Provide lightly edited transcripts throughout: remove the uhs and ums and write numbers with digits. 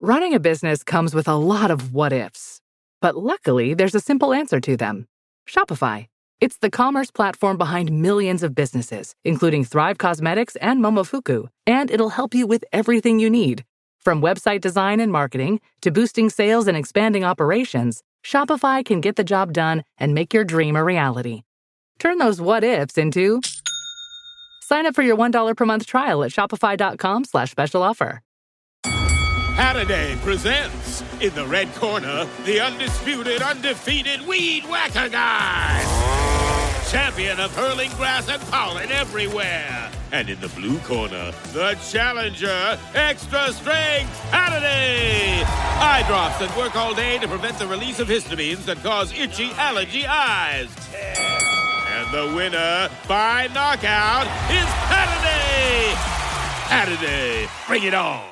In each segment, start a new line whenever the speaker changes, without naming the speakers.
Running a business comes with a lot of what-ifs. But luckily, there's a simple answer to them. Shopify. It's the commerce platform behind millions of businesses, including Thrive Cosmetics and Momofuku, and it'll help you with everything you need. From website design and marketing to boosting sales and expanding operations, Shopify can get the job done and make your dream a reality. Turn those what-ifs into... Sign up for your $1 per month trial at shopify.com/special offer.
Saturday presents, in the red corner, the undisputed, undefeated Weed Whacker Guy. Champion of hurling grass and pollen everywhere. And in the blue corner, the challenger, extra strength Saturday. Eye drops that work all day to prevent the release of histamines that cause itchy allergy eyes. And the winner by knockout is Saturday. Saturday, bring it on.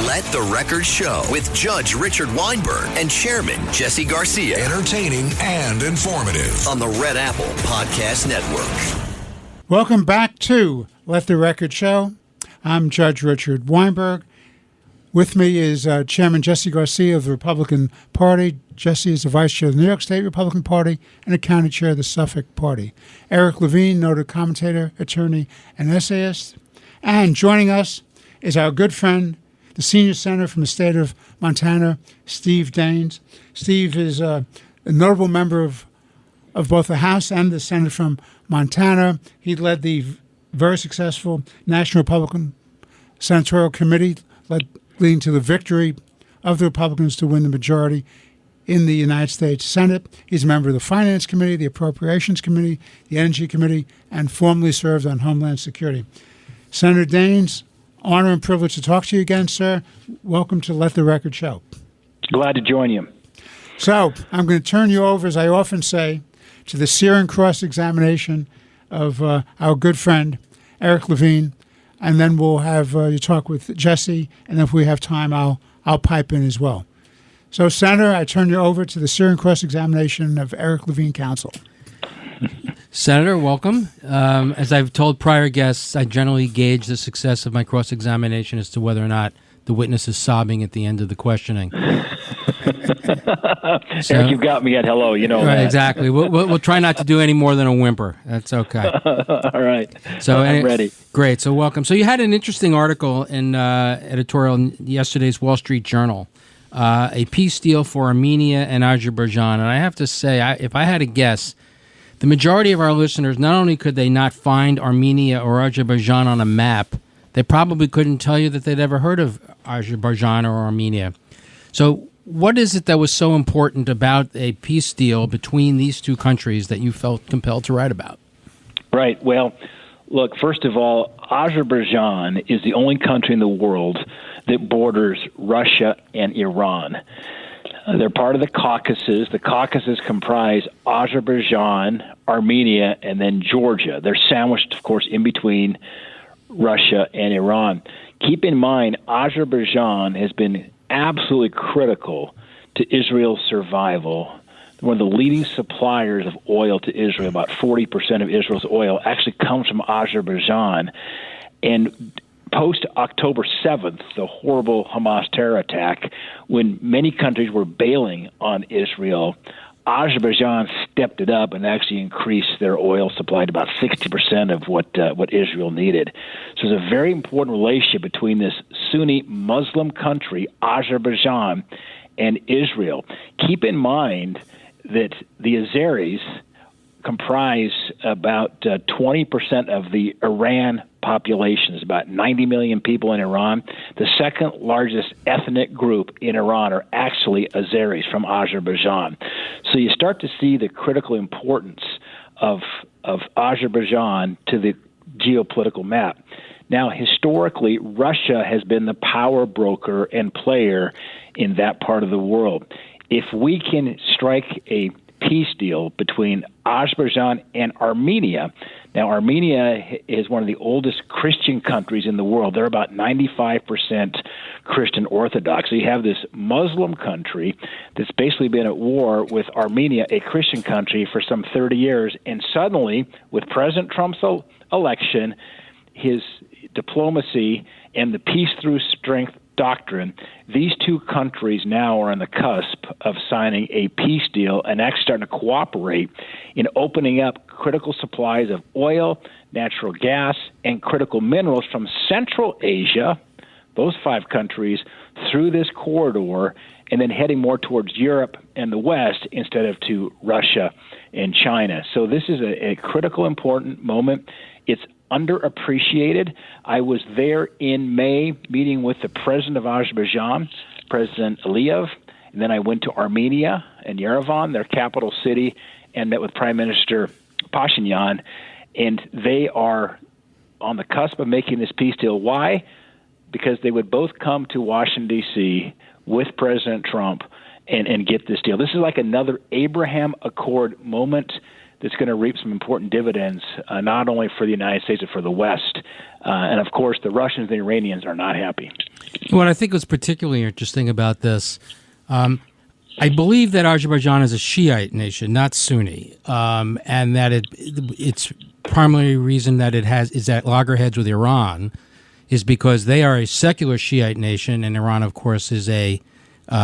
Let the Record Show with Judge Richard Weinberg and Chairman Jesse Garcia.
Entertaining and informative.
On the Red Apple Podcast Network.
Welcome back to Let the Record Show. I'm Judge Richard Weinberg. With me is Chairman Jesse Garcia of the Republican Party. Jesse is the Vice Chair of the New York State Republican Party and the County Chair of the Suffolk Party. Eric Levine, noted commentator, attorney, and essayist. And joining us is our good friend, the senior senator from the state of Montana, Steve Daines. Steve is a notable member of both the House and the Senate from Montana. He led the very successful National Republican Senatorial Committee, leading to the victory of the Republicans to win the majority in the United States Senate. He's a member of the Finance Committee, the Appropriations Committee, the Energy Committee, and formerly served on Homeland Security. Senator Daines, honor and privilege to talk to you again, sir. Welcome to Let the Record Show.
Glad to join you.
So I'm going to turn you over, as I often say, to the searing cross-examination of our good friend, Eric Levine, and then we'll have you talk with Jesse, and if we have time, I'll pipe in as well. So, Senator, I turn you over to the searing cross-examination of Eric Levine, counsel.
Senator, welcome. As I've told prior guests, I generally gauge the success of my cross-examination as to whether or not the witness is sobbing at the end of the questioning.
Eric, you've got me at hello. You know
right,
that.
Exactly. We'll try not to do any more than a whimper. That's okay.
All right.
So
I'm ready.
Great. So welcome. So you had an interesting article in editorial in yesterday's Wall Street Journal, a peace deal for Armenia and Azerbaijan. And I have to say, if I had to guess, the majority of our listeners, not only could they not find Armenia or Azerbaijan on a map, they probably couldn't tell you that they'd ever heard of Azerbaijan or Armenia. So what is it that was so important about a peace deal between these two countries that you felt compelled to write about?
Right. Well, look, first of all, Azerbaijan is the only country in the world that borders Russia and Iran. They're part of the Caucasus. The Caucasus comprise Azerbaijan, Armenia, and then Georgia. They're sandwiched, of course, in between Russia and Iran. Keep in mind, Azerbaijan has been absolutely critical to Israel's survival. One of the leading suppliers of oil to Israel, about 40% of Israel's oil, actually comes from Azerbaijan. And post-October 7th, the horrible Hamas terror attack, when many countries were bailing on Israel, Azerbaijan stepped it up and actually increased their oil supply to about 60% of what Israel needed. So there's a very important relationship between this Sunni Muslim country, Azerbaijan, and Israel. Keep in mind that the Azeris comprise about 20% of the Iran population. There's about 90 million people in Iran. The second largest ethnic group in Iran are actually Azeris from Azerbaijan. So you start to see the critical importance of Azerbaijan to the geopolitical map. Now, historically, Russia has been the power broker and player in that part of the world. If we can strike a peace deal between Azerbaijan and Armenia. Now, Armenia is one of the oldest Christian countries in the world. They're about 95% Christian Orthodox. So you have this Muslim country that's basically been at war with Armenia, a Christian country, for some 30 years. And suddenly, with President Trump's election, his diplomacy and the peace through strength doctrine, these two countries now are on the cusp of signing a peace deal and actually starting to cooperate in opening up critical supplies of oil, natural gas, and critical minerals from Central Asia, those 5 countries, through this corridor, and then heading more towards Europe and the West instead of to Russia and China. So this is a critical, important moment. It's underappreciated. I was there in May meeting with the president of Azerbaijan, President Aliyev, and then I went to Armenia and Yerevan, their capital city, and met with Prime Minister Pashinyan, and they are on the cusp of making this peace deal. Why? Because they would both come to Washington, D.C. with President Trump and get this deal. This is like another Abraham Accord moment that's going to reap some important dividends, not only for the United States, but for the West. And, of course, the Russians and the Iranians are not happy.
What I think was particularly interesting about this, I believe that Azerbaijan is a Shiite nation, not Sunni, and that its primary reason that it is at loggerheads with Iran is because they are a secular Shiite nation, and Iran, of course, is a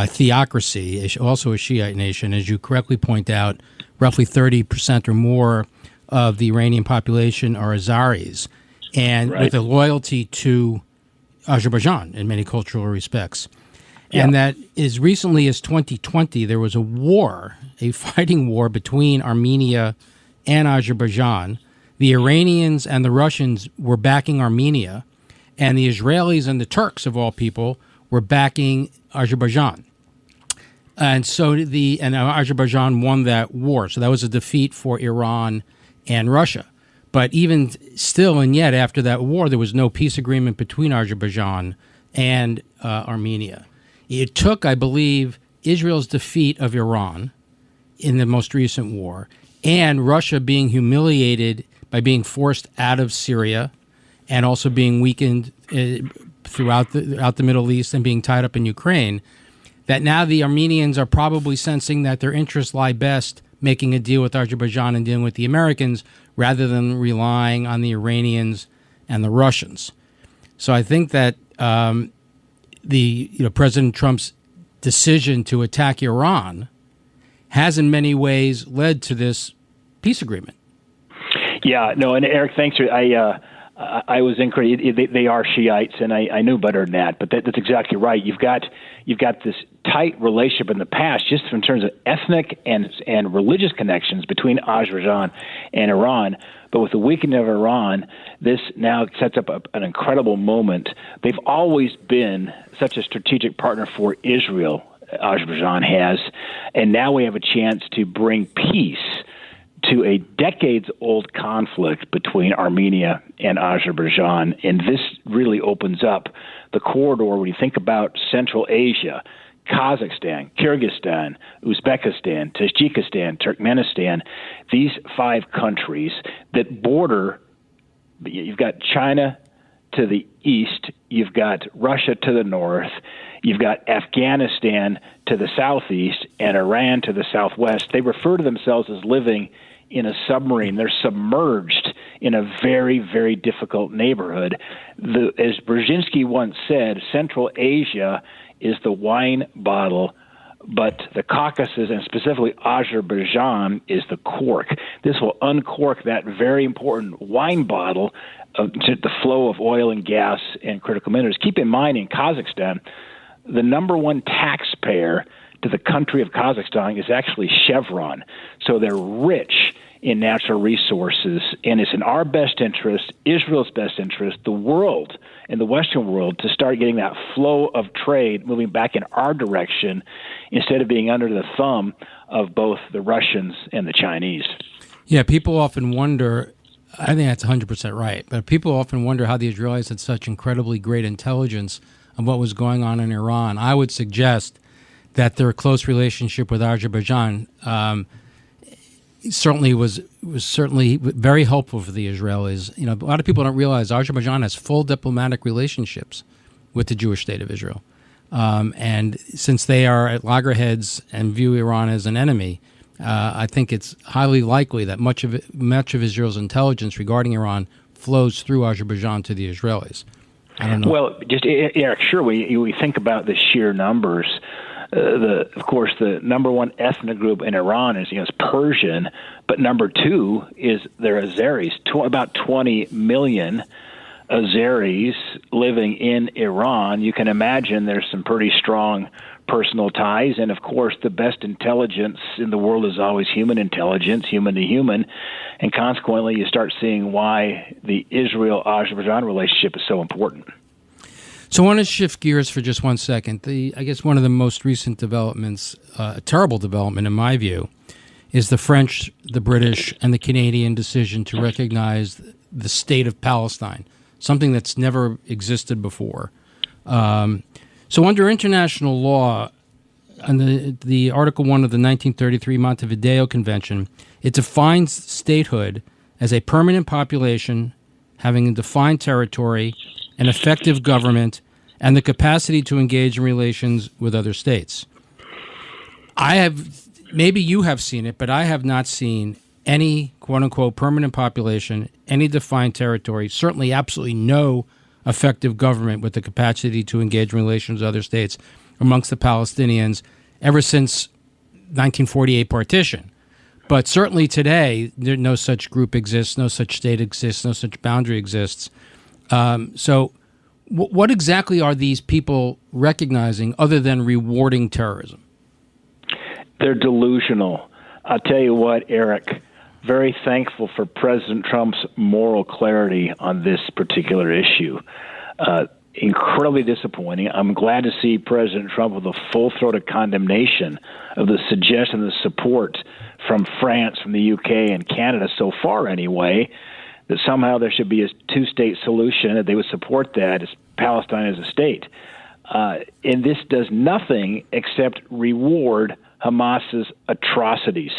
theocracy, also a Shiite nation. As you correctly point out, roughly 30% or more of the Iranian population are Azaris, and with a loyalty to Azerbaijan in many cultural respects. Yeah. And that as recently as 2020, there was a fighting war between Armenia and Azerbaijan. The Iranians and the Russians were backing Armenia, and the Israelis and the Turks, of all people, were backing Azerbaijan. And so Azerbaijan won that war. So that was a defeat for Iran and Russia. But even still and yet after that war, there was no peace agreement between Azerbaijan and Armenia. It took, I believe, Israel's defeat of Iran in the most recent war and Russia being humiliated by being forced out of Syria and also being weakened throughout the Middle East and being tied up in Ukraine, that now the Armenians are probably sensing that their interests lie best making a deal with Azerbaijan and dealing with the Americans rather than relying on the Iranians and the Russians. So I think that President Trump's decision to attack Iran has in many ways led to this peace agreement. Yeah, no, and Eric, thanks. I was incorrect. They are Shiites, and I knew better than that. But that's exactly right. You've got this tight relationship in the past, just in terms of ethnic and religious connections between Azerbaijan and Iran. But with the weakening of Iran, this now sets up an incredible moment. They've always been such a strategic partner for Israel, Azerbaijan has, and now we have a chance to bring peace to a decades-old conflict between Armenia and Azerbaijan. And this really opens up the corridor when you think about Central Asia, Kazakhstan, Kyrgyzstan, Uzbekistan, Tajikistan, Turkmenistan, these 5 countries that border. You've got China to the east, you've got Russia to the north, you've got Afghanistan to the southeast, and Iran to the southwest. They refer to themselves as living in a submarine. They're submerged in a very, very difficult neighborhood. As Brzezinski once said, Central Asia is the wine bottle, but the Caucasus, and specifically Azerbaijan, is the cork. This will uncork that very important wine bottle to the flow of oil and gas and critical minerals. Keep in mind, in Kazakhstan, the number one taxpayer to the country of Kazakhstan is actually Chevron. So they're rich in natural resources, and it's in our best interest, Israel's best interest, the world and the Western world, to start getting that flow of trade moving back in our direction instead of being under the thumb of both the Russians and the Chinese. Yeah, people often wonder, I think that's 100% right, but people often wonder how the Israelis had such incredibly great intelligence of what was going on in Iran. I would suggest that their close relationship with Azerbaijan certainly was certainly very helpful for the Israelis. You know, a lot of people don't realize Azerbaijan has full diplomatic relationships with the Jewish state of Israel, and since they are at loggerheads and view Iran as an enemy, I think it's highly likely that much of Israel's intelligence regarding Iran flows through Azerbaijan to the Israelis. I don't know.
Well, just Eric, sure. We think about the sheer numbers. Of course, the number one ethnic group in Iran is Persian, but number two is they're Azeris. About 20 million Azeris living in Iran. You can imagine there's some pretty strong personal ties, and of course, the best intelligence in the world is always human intelligence, human to human, and consequently, you start seeing why the Israel-Azerbaijan relationship is so important.
So I want to shift gears for just 1 second. I guess one of the most recent developments, a terrible development in my view, is the French, the British, and the Canadian decision to recognize the state of Palestine, something that's never existed before. So under international law, on the Article 1 of the 1933 Montevideo Convention, it defines statehood as a permanent population having a defined territory, an effective government, and the capacity to engage in relations with other states. Maybe you have seen it, but I have not seen any quote-unquote permanent population, any defined territory, certainly absolutely no effective government with the capacity to engage in relations with other states amongst the Palestinians ever since 1948 partition. But certainly today, no such group exists, no such state exists, no such boundary exists. So what exactly are these people recognizing other than rewarding terrorism?
They're delusional. I'll tell you what, Eric, very thankful for President Trump's moral clarity on this particular issue. Incredibly disappointing. I'm glad to see President Trump with a full-throated condemnation of the suggestion, the support from France, from the UK, and Canada so far anyway, that somehow there should be a two-state solution, that they would support that as Palestine as a state. And this does nothing except reward Hamas's atrocities.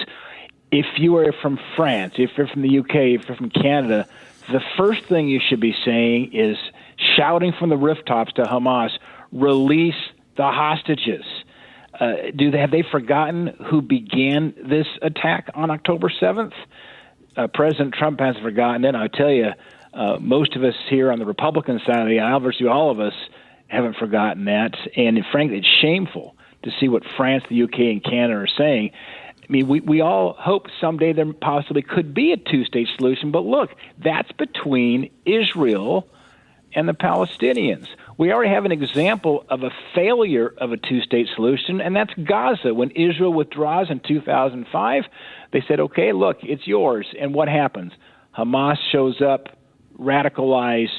If you are from France, if you're from the UK, if you're from Canada, the first thing you should be saying is shouting from the rooftops to Hamas, release the hostages. Have they forgotten who began this attack on October 7th? President Trump hasn't forgotten it. I tell you, most of us here on the Republican side of the aisle, virtually all of us, haven't forgotten that. And frankly, it's shameful to see what France, the UK, and Canada are saying. I mean, we all hope someday there possibly could be a two-state solution, but look, that's between Israel and the Palestinians. We already have an example of a failure of a two-state solution, and that's Gaza. When Israel withdraws in 2005, they said, okay, look, it's yours. And what happens? Hamas shows up, radicalize,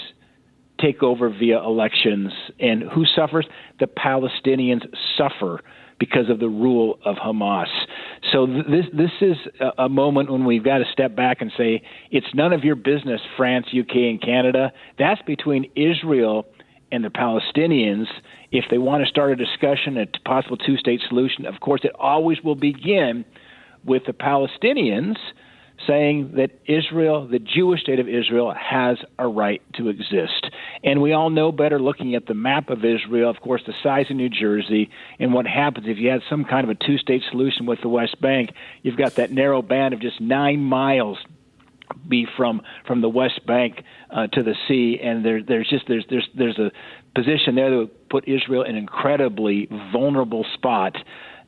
take over via elections. And who suffers? The Palestinians suffer because of the rule of Hamas. So this is a moment when we've got to step back and say, it's none of your business, France, UK, and Canada. That's between Israel and the Palestinians. If they want to start a discussion, a possible two-state solution, of course, it always will begin with the Palestinians saying that Israel, the Jewish state of Israel, has a right to exist. And we all know better looking at the map of Israel, of course, the size of New Jersey, and what happens if you had some kind of a two-state solution with the West Bank. You've got that narrow band of just 9 miles be from the West Bank to the sea, and there's a position there that would put Israel in an incredibly vulnerable spot.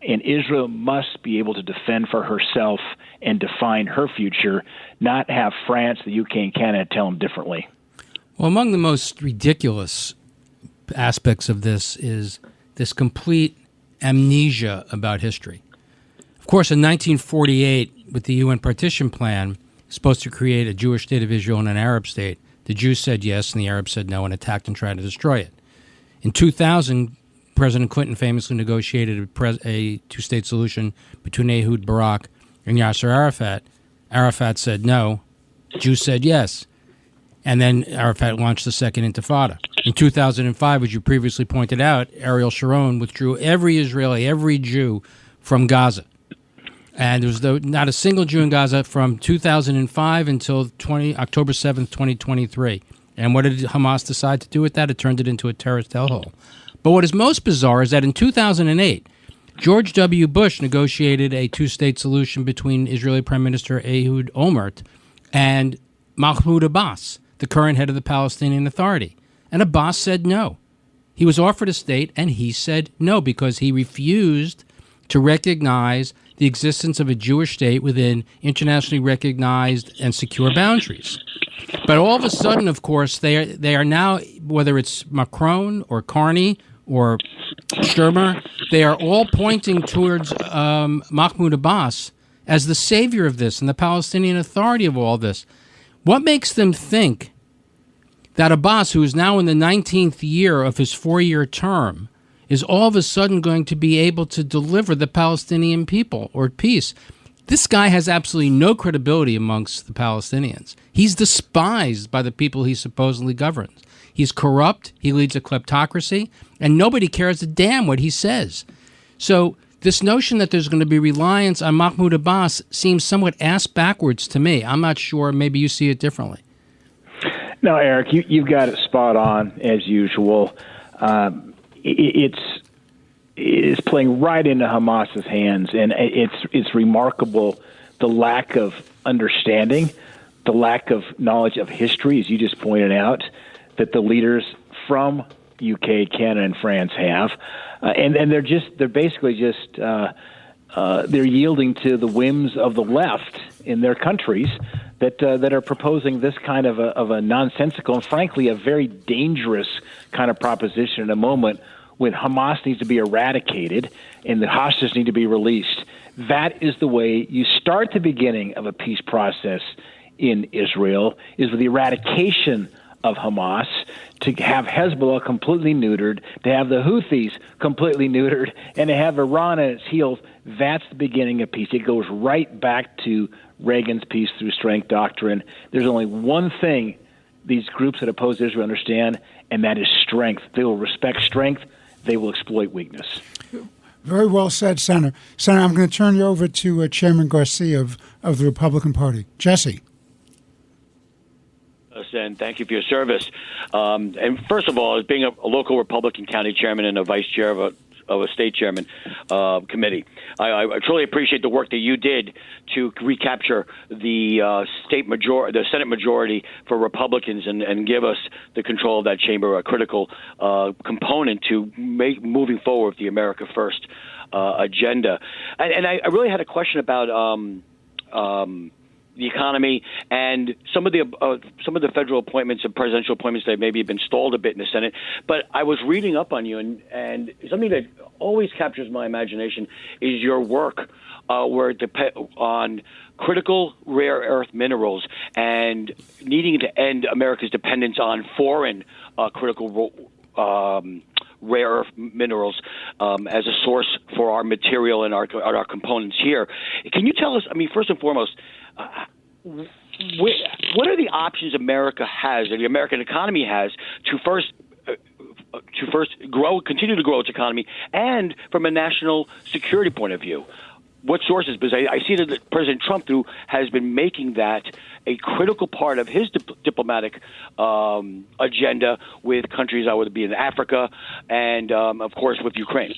And Israel must be able to defend for herself and define her future, not have France, the UK, and Canada tell them differently.
Well, among the most ridiculous aspects of this is this complete amnesia about history. Of course, in 1948, with the UN partition plan, supposed to create a Jewish state of Israel and an Arab state, the Jews said yes and the Arabs said no and attacked and tried to destroy it. In 2000, President Clinton famously negotiated a two-state solution between Ehud Barak and Yasser Arafat. Arafat said no. Jews said yes. And then Arafat launched the Second Intifada. In 2005, as you previously pointed out, Ariel Sharon withdrew every Israeli, every Jew from Gaza. And there was not a single Jew in Gaza from 2005 until October 7th, 2023. And what did Hamas decide to do with that? It turned it into a terrorist hellhole. But what is most bizarre is that in 2008, George W. Bush negotiated a two-state solution between Israeli Prime Minister Ehud Olmert and Mahmoud Abbas, the current head of the Palestinian Authority. And Abbas said no. He was offered a state, and he said no because he refused to recognize the existence of a Jewish state within internationally recognized and secure boundaries. But all of a sudden, of course, they are now, whether it's Macron or Carney or Sturmer, they are all pointing towards Mahmoud Abbas as the savior of this and the Palestinian Authority of all this. What makes them think that Abbas, who is now in the 19th year of his 4-year term, is all of a sudden going to be able to deliver the Palestinian people or peace? This guy has absolutely no credibility amongst the Palestinians. He's despised by the people he supposedly governs. He's corrupt, he leads a kleptocracy, and nobody cares a damn what he says. So this notion that there's going to be reliance on Mahmoud Abbas seems somewhat ass-backwards to me. I'm not sure. Maybe you see it differently.
No, Eric, you've got it spot on, as usual. It's playing right into Hamas's hands, and it's remarkable the lack of understanding, the lack of knowledge of history, as you just pointed out, that the leaders from UK, Canada, and France have, and they're basically just they're yielding to the whims of the left in their countries that are proposing this kind of a nonsensical and frankly a very dangerous kind of proposition in a moment when Hamas needs to be eradicated and the hostages need to be released. That is the way you start the beginning of a peace process in Israel, is with the eradication of Hamas, to have Hezbollah completely neutered, to have the Houthis completely neutered, and to have Iran at its heels. That's the beginning of peace. It goes right back to Reagan's peace through strength doctrine. There's only one thing these groups that oppose Israel understand, and that is strength. They will respect strength. They will exploit weakness.
Very well said, Senator. Senator, I'm going to turn you over to Chairman Garcia of the Republican Party. Jesse.
And thank you for your service. And first of all, as being a local Republican county chairman and a vice chair of a state chairman committee, I truly appreciate the work that you did to recapture the the Senate majority for Republicans and give us the control of that chamber, a critical component to moving forward with the America First agenda. And I really had a question about the economy and some of the federal appointments and presidential appointments that maybe have been stalled a bit in the Senate. But I was reading up on you, and something that always captures my imagination is your work where it on critical rare earth minerals and needing to end America's dependence on foreign critical rare earth minerals as a source for our material and our components here. Can you tell us, I mean, first and foremost, what are the options America has, or the American economy has, to first continue to grow its economy, and from a national security point of view? What sources? Because I see that President Trump has been making that a critical part of his diplomatic agenda with countries, I would be in Africa, and of course with Ukraine.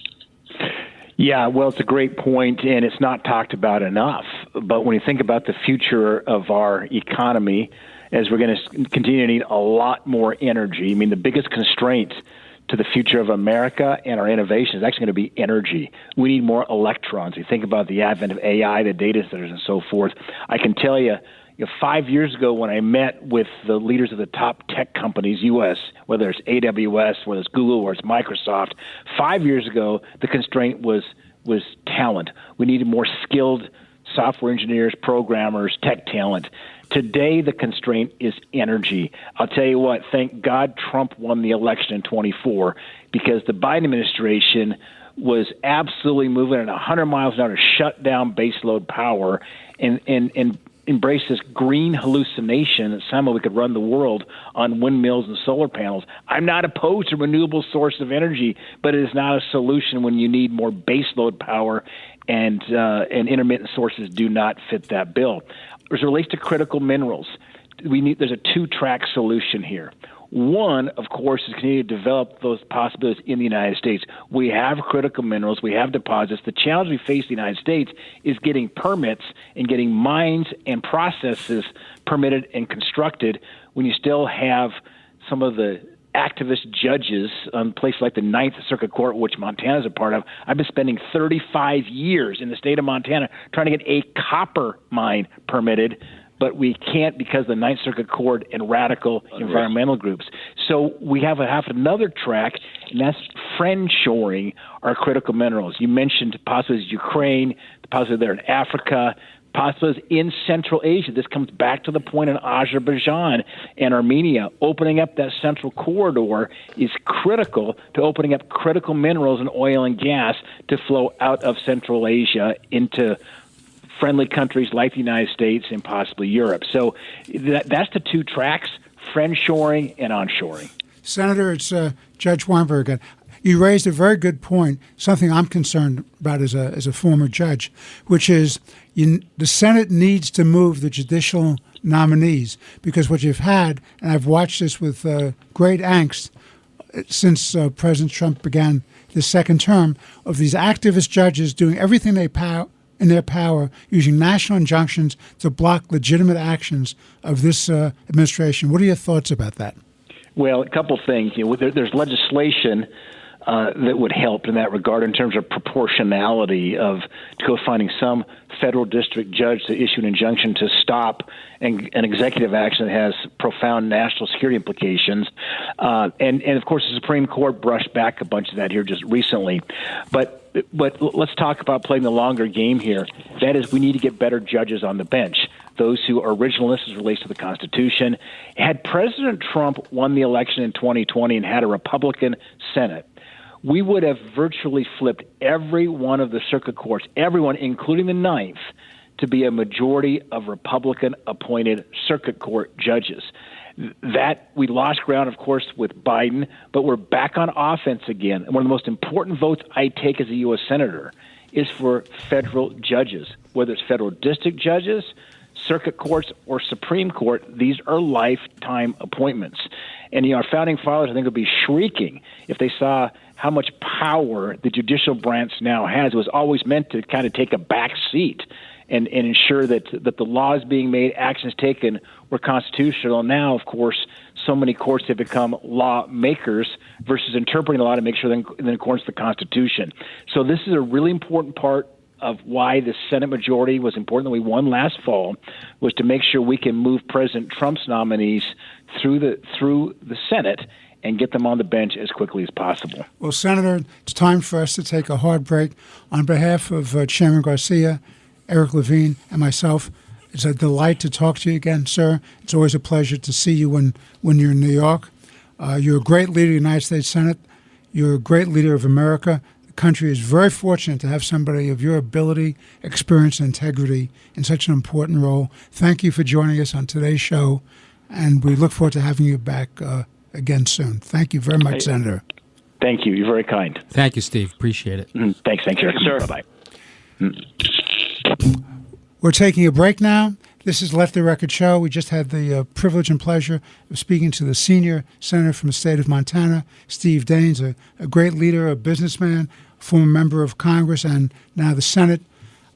Yeah, well, it's a great point, and it's not talked about enough. But when you think about the future of our economy, as we're going to continue to need a lot more energy, I mean, the biggest constraint to the future of America and our innovation is actually going to be energy. We need more electrons. You think about the advent of AI, the data centers, and so forth. I can tell you, 5 years ago when I met with the leaders of the top tech companies, U.S., whether it's AWS, whether it's Google, or it's Microsoft, 5 years ago the constraint was talent. We needed more skilled software engineers, programmers, tech talent. Today the constraint is energy. I'll tell you what, thank God Trump won the election in 24, because the Biden administration was absolutely moving at 100 miles an hour to shut down baseload power and embrace this green hallucination that somehow we could run the world on windmills and solar panels. I'm not opposed to renewable source of energy, but it is not a solution when you need more baseload power, and intermittent sources do not fit that bill. As it relates to critical minerals, there's a two-track solution here. One, of course, is continue to develop those possibilities in the United States. We have critical minerals. We have deposits. The challenge we face in the United States is getting permits and getting mines and processes permitted and constructed when you still have some of the activist judges on places like the Ninth Circuit Court, which Montana is a part of. I've been spending 35 years in the state of Montana trying to get a copper mine permitted, but we can't because of the Ninth Circuit Court and radical environmental groups. So we have another track, and that's friend-shoring our critical minerals. You mentioned possibly Ukraine, possibly there in Africa, possibly in Central Asia. This comes back to the point in Azerbaijan and Armenia. Opening up that central corridor is critical to opening up critical minerals and oil and gas to flow out of Central Asia into friendly countries like the United States and possibly Europe. So that's the two tracks, friend-shoring and onshoring.
Senator, it's Judge Weinberg again. You raised a very good point, something I'm concerned about as a former judge, which is the Senate needs to move the judicial nominees, because what you've had, and I've watched this with great angst since President Trump began the second term, of these activist judges doing everything in their power, using national injunctions to block legitimate actions of this administration. What are your thoughts about that? Well,
a couple things. There's legislation that would help in that regard in terms of proportionality of finding some federal district judge to issue an injunction to stop an executive action that has profound national security implications. And of course, the Supreme Court brushed back a bunch of that here just recently. But let's talk about playing the longer game here. That is, we need to get better judges on the bench, those who are originalists as it relates to the Constitution. Had President Trump won the election in 2020 and had a Republican Senate, we would have virtually flipped every one of the circuit courts, everyone, including the Ninth, to be a majority of Republican-appointed circuit court judges. That we lost ground, of course, with Biden, but we're back on offense again. And one of the most important votes I take as a U.S. Senator is for federal judges, whether it's federal district judges, circuit courts, or Supreme Court. These are lifetime appointments. And our founding fathers, I think, would be shrieking if they saw how much power the judicial branch now has. It was always meant to kind of take a back seat and ensure that the laws being made, actions taken were constitutional. Now, of course, so many courts have become lawmakers versus interpreting the law to make sure they're in accordance with the Constitution. So this is a really important part of why the Senate majority was important that we won last fall, was to make sure we can move President Trump's nominees through the Senate and get them on the bench as quickly as possible.
Well, Senator, it's time for us to take a hard break. On behalf of Chairman Garcia, Eric Levine, and myself, it's a delight to talk to you again, sir. It's always a pleasure to see you when you're in New York. You're a great leader of the United States Senate. You're a great leader of America. The country is very fortunate to have somebody of your ability, experience, and integrity in such an important role. Thank you for joining us on today's show, and we look forward to having you back again soon. Thank you very much, Senator.
Thank you. You're very kind.
Thank you, Steve. Appreciate it.
Thanks, sir. Bye-bye.
We're taking a break now. This is Let the Record Show. We just had the privilege and pleasure of speaking to the senior senator from the state of Montana, Steve Daines, a great leader, a businessman, former member of Congress, and now the Senate,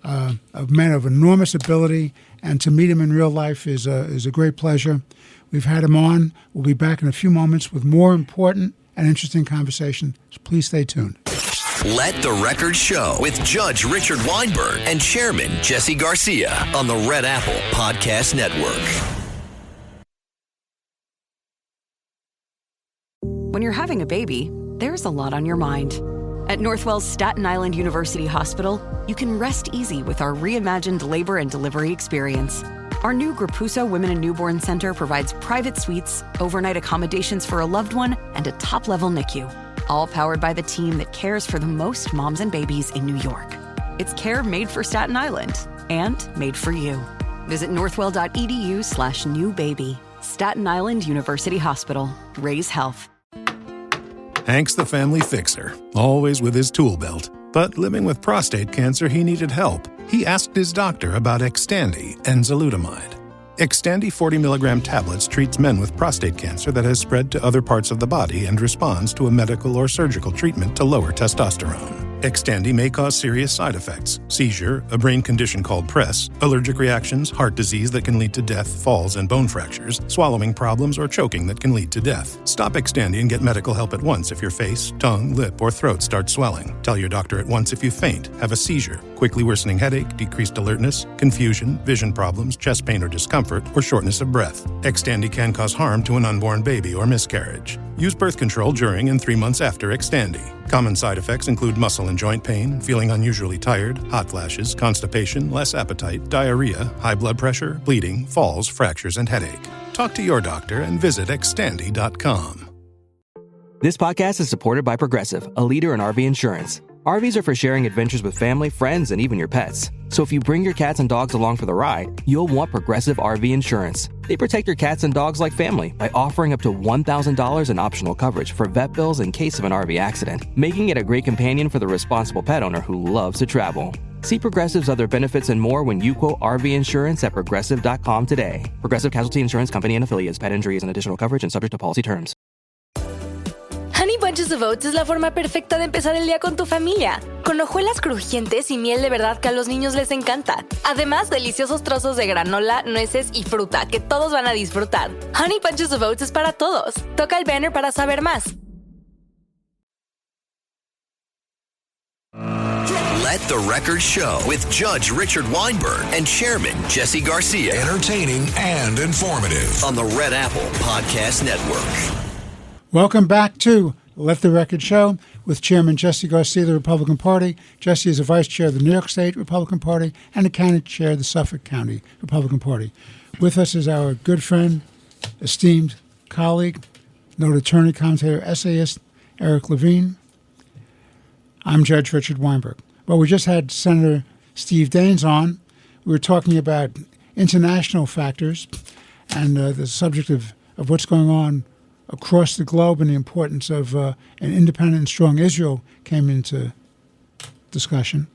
a man of enormous ability. And to meet him in real life is a great pleasure. We've had him on. We'll be back in a few moments with more important and interesting conversation. So please stay tuned.
Let the Record Show with Judge Richard Weinberg and Chairman Jesse Garcia on the Red Apple Podcast Network.
When you're having a baby, there's a lot on your mind. At Northwell's Staten Island University Hospital, you can rest easy with our reimagined labor and delivery experience. Our new Grapuso Women and Newborn Center provides private suites, overnight accommodations for a loved one, and a top-level NICU. All powered by the team that cares for the most moms and babies in New York. It's care made for Staten Island and made for you. Visit northwell.edu/newbaby. Staten Island University Hospital. Raise health.
Hank's the family fixer, always with his tool belt. But living with prostate cancer, he needed help. He asked his doctor about Xtandi and enzalutamide. Xtandi 40 milligram tablets treats men with prostate cancer that has spread to other parts of the body and responds to a medical or surgical treatment to lower testosterone. Xtandi may cause serious side effects: seizure, a brain condition called PRESS, allergic reactions, heart disease that can lead to death, falls and bone fractures, swallowing problems, or choking that can lead to death. Stop Xtandi and get medical help at once if your face, tongue, lip, or throat start swelling. Tell your doctor at once if you faint, have a seizure, quickly worsening headache, decreased alertness, confusion, vision problems, chest pain or discomfort, or shortness of breath. Xtandi can cause harm to an unborn baby or miscarriage. Use birth control during and 3 months after Xtandi. Common side effects include muscle and joint pain, feeling unusually tired, hot flashes, constipation, less appetite, diarrhea, high blood pressure, bleeding, falls, fractures, and headache. Talk to your doctor and visit Xtandi.com.
This podcast is supported by Progressive, a leader in RV insurance. RVs are for sharing adventures with family, friends, and even your pets. So if you bring your cats and dogs along for the ride, you'll want Progressive RV insurance. They protect your cats and dogs like family by offering up to $1,000 in optional coverage for vet bills in case of an RV accident, making it a great companion for the responsible pet owner who loves to travel. See Progressive's other benefits and more when you quote RV insurance at Progressive.com today. Progressive Casualty Insurance Company and Affiliates. Pet injury is an additional coverage and subject to policy terms.
Honey Bunches of Oats es la forma perfecta de empezar el día con tu familia. Con hojuelas crujientes y miel de verdad que a los niños les encanta. Además, deliciosos trozos de granola, nueces y fruta que todos van a disfrutar. Honey Bunches of Oats es para todos. Toca el banner para saber más.
Let the Record Show with Judge Richard Weinberg and Chairman Jesse Garcia.
Entertaining and informative.
On the Red Apple Podcast Network.
Welcome back to Let the Record Show with Chairman Jesse Garcia of the Republican Party. Jesse is the Vice Chair of the New York State Republican Party and the County Chair of the Suffolk County Republican Party. With us is our good friend, esteemed colleague, noted attorney, commentator, essayist, Eric Levine. I'm Judge Richard Weinberg. Well, we just had Senator Steve Daines on. We were talking about international factors and the subject of what's going on across the globe and the importance of an independent and strong Israel came into discussion.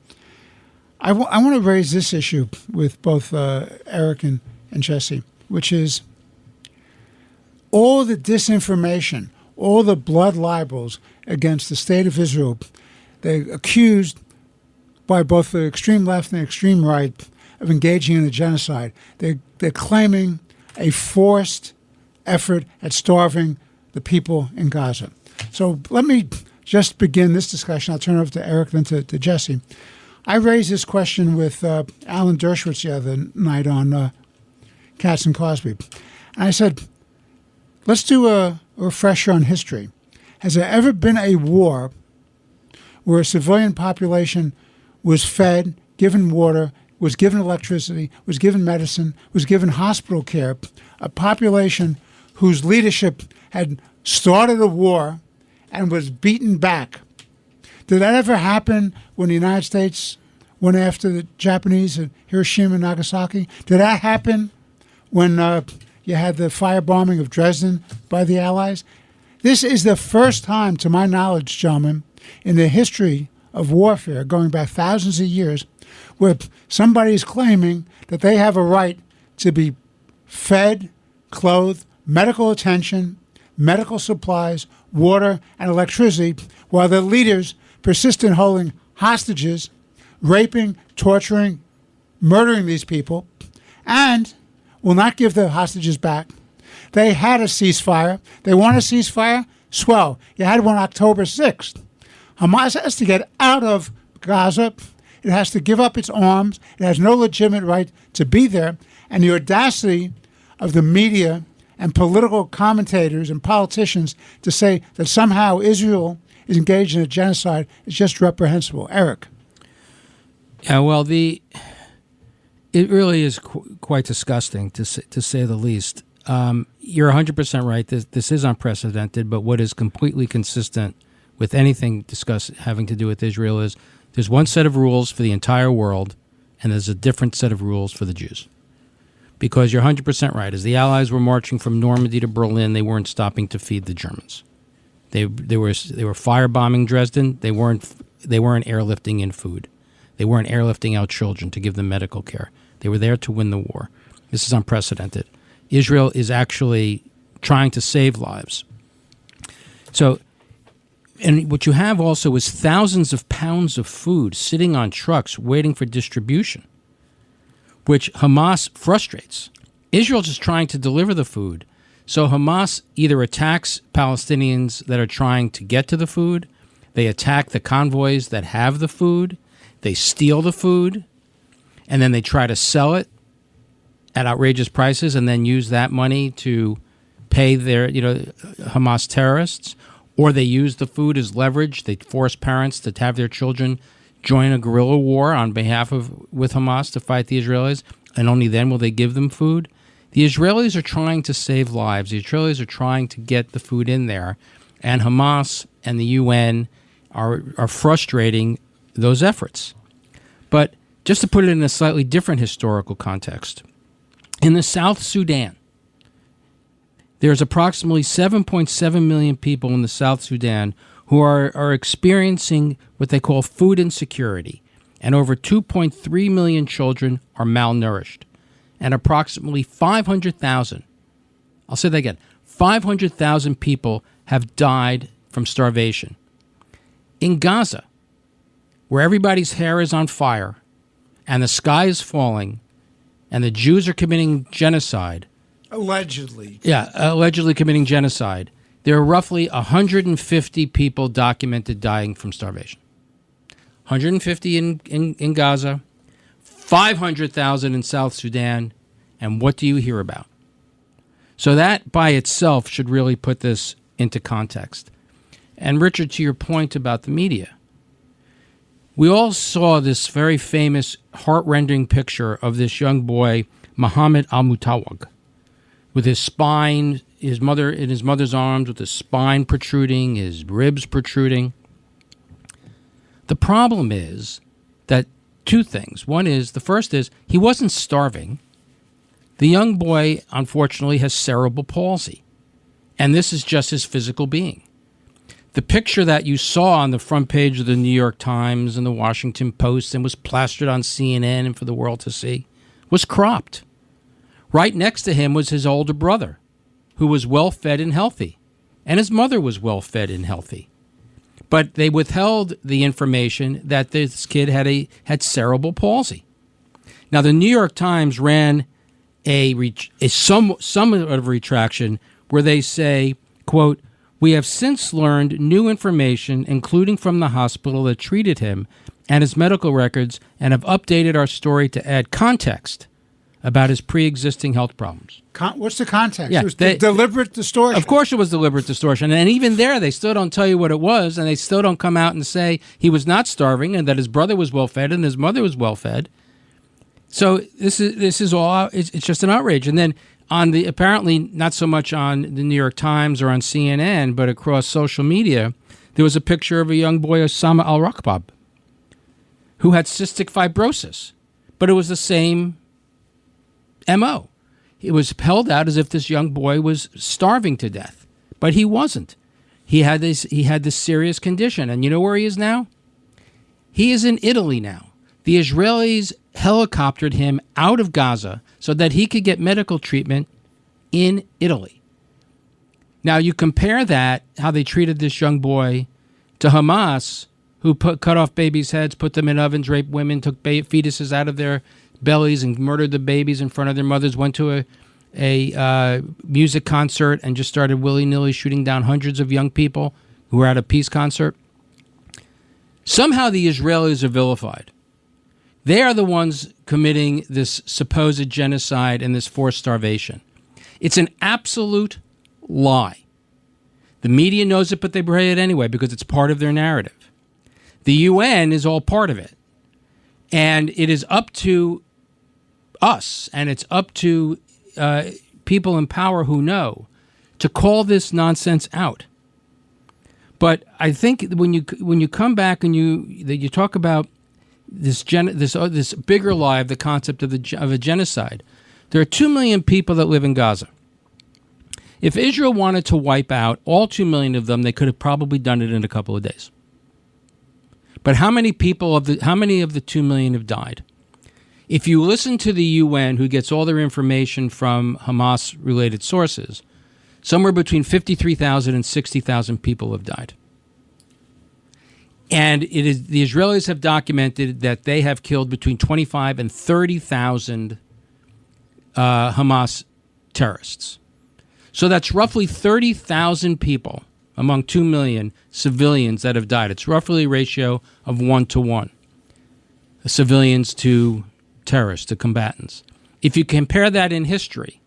I want to raise this issue with both Eric and Jesse, which is all the disinformation, all the blood libels against the state of Israel. They're accused by both the extreme left and the extreme right of engaging in a genocide. They're claiming a forced effort at starving the people in Gaza. So let me just begin this discussion. I'll turn it over to Eric, then to Jesse. I raised this question with Alan Dershowitz the other night on Katz and Cosby. And I said, let's do a refresher on history. Has there ever been a war where a civilian population was fed, given water, was given electricity, was given medicine, was given hospital care, a population whose leadership had started a war and was beaten back? Did that ever happen when the United States went after the Japanese at Hiroshima and Nagasaki? Did that happen when you had the firebombing of Dresden by the Allies? This is the first time, to my knowledge, gentlemen, in the history of warfare, going back thousands of years, where somebody is claiming that they have a right to be fed, clothed, medical attention, medical supplies, water, and electricity, while their leaders persist in holding hostages, raping, torturing, murdering these people, and will not give the hostages back. They had a ceasefire. They want a ceasefire? Swell. You had one October 6th. Hamas has to get out of Gaza. It has to give up its arms. It has no legitimate right to be there. And the audacity of the media and political commentators and politicians to say that somehow Israel is engaged in a genocide is just reprehensible. Eric.
Yeah, well, it really is quite disgusting, to say the least. You're 100% right. This is unprecedented, but what is completely consistent with anything having to do with Israel is there's one set of rules for the entire world, and there's a different set of rules for the Jews. Because you're 100% right. As the Allies were marching from Normandy to Berlin, they weren't stopping to feed the Germans. They were firebombing Dresden. They weren't airlifting in food. They weren't airlifting out children to give them medical care. They were there to win the war. This is unprecedented. Israel is actually trying to save lives. So And what you have also is thousands of pounds of food sitting on trucks waiting for distribution, which Hamas frustrates. Israel is trying to deliver the food. So Hamas either attacks Palestinians that are trying to get to the food, they attack the convoys that have the food, they steal the food, and then they try to sell it at outrageous prices and then use that money to pay their, Hamas terrorists. Or they use the food as leverage. They force parents to have their children join a guerrilla war on behalf with Hamas to fight the Israelis, and only then will they give them food. The Israelis are trying to save lives. The Israelis are trying to get the food in there, and Hamas and the UN are frustrating those efforts. But just to put it in a slightly different historical context, in the South Sudan, there's approximately 7.7 million people in the South Sudan who are experiencing what they call food insecurity, and over 2.3 million children are malnourished, and approximately 500,000, I'll say that again, 500,000 people have died from starvation. In Gaza, where everybody's hair is on fire, and the sky is falling, and the Jews are committing genocide,
Allegedly
committing genocide, there are roughly 150 people documented dying from starvation. 150 in Gaza, 500,000 in South Sudan, and what do you hear about? So that by itself should really put this into context. And Richard, to your point about the media, we all saw this very famous, heart-rending picture of this young boy, Mohammed al-Mutawag, with his spine, his mother's arms, with his spine protruding, his ribs protruding. The problem is that two things. The first is he wasn't starving. The young boy, unfortunately, has cerebral palsy, and this is just his physical being. The picture that you saw on the front page of the New York Times and the Washington Post and was plastered on CNN and for the world to see was cropped. Right next to him was his older brother, who was well-fed and healthy, and his mother was well-fed and healthy. But they withheld the information that this kid had cerebral palsy. Now, the New York Times ran somewhat of a retraction where they say, quote, "We have since learned new information, including from the hospital that treated him and his medical records, and have updated our story to add context about his pre-existing health problems."
What's the context?
Yeah,
It was deliberate distortion.
Of course it was deliberate distortion. And even there, they still don't tell you what it was, and they still don't come out and say he was not starving and that his brother was well-fed and his mother was well-fed. So this is all, it's just an outrage. And then apparently not so much on the New York Times or on CNN, but across social media, there was a picture of a young boy, Osama al-Rakbab, who had cystic fibrosis. But it was the same MO. It was held out as if this young boy was starving to death, but he wasn't. He had this serious condition, and you know where he is now? He is in Italy now. The Israelis helicoptered him out of Gaza so that he could get medical treatment in Italy. Now you compare that, how they treated this young boy, to Hamas, who cut off babies' heads, put them in ovens, raped women, took fetuses out of their bellies and murdered the babies in front of their mothers, went to a music concert and just started willy-nilly shooting down hundreds of young people who were at a peace concert. Somehow the Israelis are vilified. They are the ones committing this supposed genocide and this forced starvation. It's an absolute lie. The media knows it, but they bray it anyway because it's part of their narrative. The UN is all part of it. And it is up to us, and it's up to people in power who know, to call this nonsense out. But I think when you come back and you talk about this bigger lie of the concept of a genocide, there are 2 million people that live in Gaza. If Israel wanted to wipe out all 2 million of them, they could have probably done it in a couple of days. But how many of the 2 million have died? If you listen to the UN, who gets all their information from Hamas-related sources, somewhere between 53,000 and 60,000 people have died. And it is the Israelis have documented that they have killed between 25 and 30,000 Hamas terrorists. So that's roughly 30,000 people among 2 million civilians that have died. It's roughly a ratio of 1 to 1. Civilians to terrorists, to combatants. If you compare that in history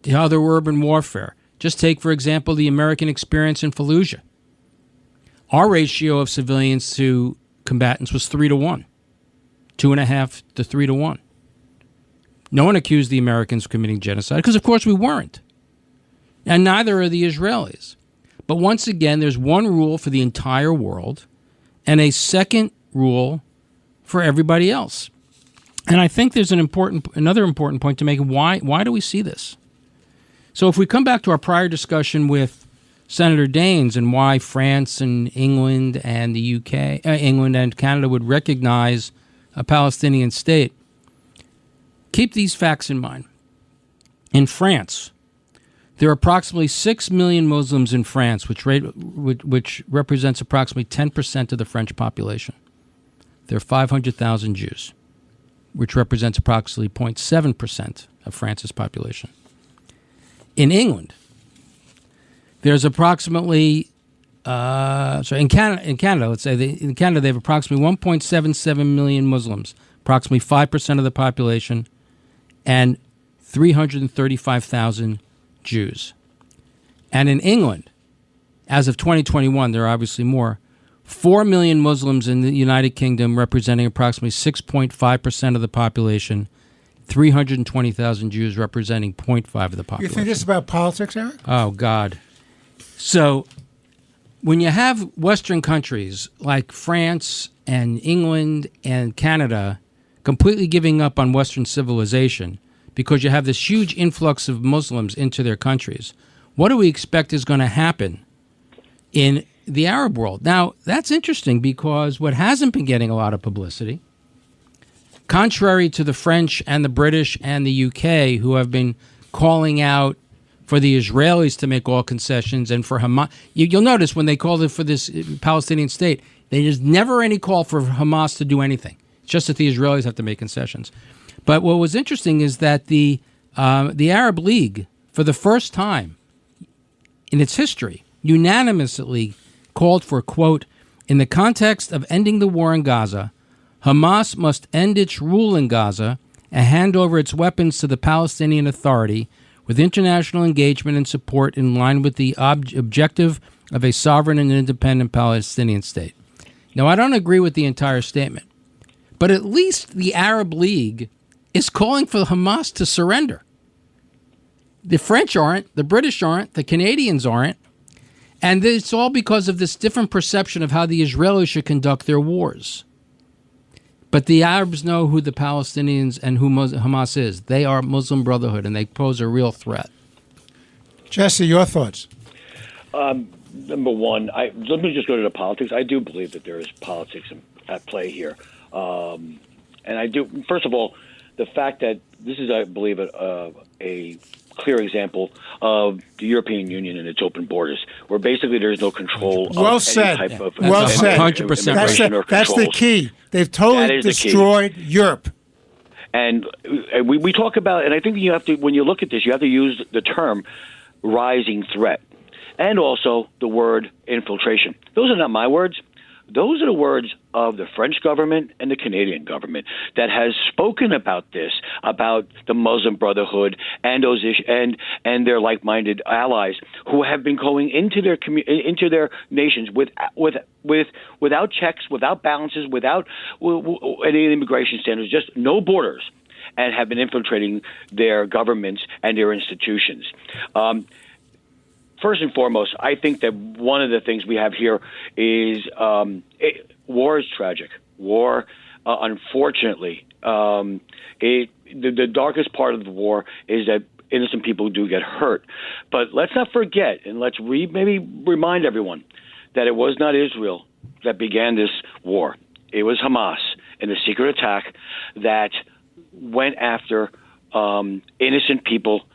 to other urban warfare, just take, for example, the American experience in Fallujah. Our ratio of civilians to combatants was 3 to 1, 2.5 to 3 to 1. No one accused the Americans of committing genocide because, of course, we weren't. And neither are the Israelis. But once again, there's one rule for the entire world and a second rule for everybody else. And I think there's another important point to make. Why do we see this? So if we come back to our prior discussion with Senator Daines and why France and England and the UK, England and Canada would recognize a Palestinian state, keep these facts in mind. In France, there are approximately 6 million Muslims in France, which represents approximately 10% of the French population. There are 500,000 Jews, which represents approximately 0.7% of France's population. In England, there's approximately, in Canada, let's say, in Canada they have approximately 1.77 million Muslims, approximately 5% of the population, and 335,000 Jews. And in England, as of 2021, there are obviously more, 4 million Muslims in the United Kingdom, representing approximately 6.5% of the population, 320,000 Jews representing 0.5 of the population.
You think this is about politics, Eric?
Oh, God. So when you have Western countries like France and England and Canada completely giving up on Western civilization because you have this huge influx of Muslims into their countries, what do we expect is going to happen in the Arab world? Now, that's interesting because what hasn't been getting a lot of publicity, contrary to the French and the British and the UK, who have been calling out for the Israelis to make all concessions and for Hamas. You'll notice when they called for this Palestinian state, there's never any call for Hamas to do anything. It's just that the Israelis have to make concessions. But what was interesting is that the Arab League, for the first time in its history, unanimously called for, quote, in the context of ending the war in Gaza, Hamas must end its rule in Gaza and hand over its weapons to the Palestinian Authority with international engagement and support in line with the objective of a sovereign and independent Palestinian state. Now, I don't agree with the entire statement, but at least the Arab League is calling for Hamas to surrender. The French aren't, the British aren't, the Canadians aren't, and it's all because of this different perception of how the Israelis should conduct their wars. But the Arabs know who the Palestinians and who Hamas is. They are Muslim Brotherhood, and they pose a real threat. Jesse, your thoughts?
Number one, let me just go to the politics. I do believe that there is politics at play here. And I do, first of all, the fact that this is, I believe, a clear example of the European Union and its open borders, where basically there is no control of any type of
well said.
100%.
That's the key. They've totally destroyed Europe.
And we talk about, and I think you have to, when you look at this, you have to use the term rising threat and also the word infiltration. Those are not my words. Those are the words of the French government and the Canadian government that has spoken about this, about the Muslim Brotherhood and those and their like-minded allies who have been going into their nations without checks, without balances, without any immigration standards, just no borders, and have been infiltrating their governments and their institutions. First and foremost, I think that one of the things we have here is war is tragic. War, unfortunately, the darkest part of the war is that innocent people do get hurt. But let's not forget, and let's maybe remind everyone that it was not Israel that began this war. It was Hamas in a secret attack that went after innocent people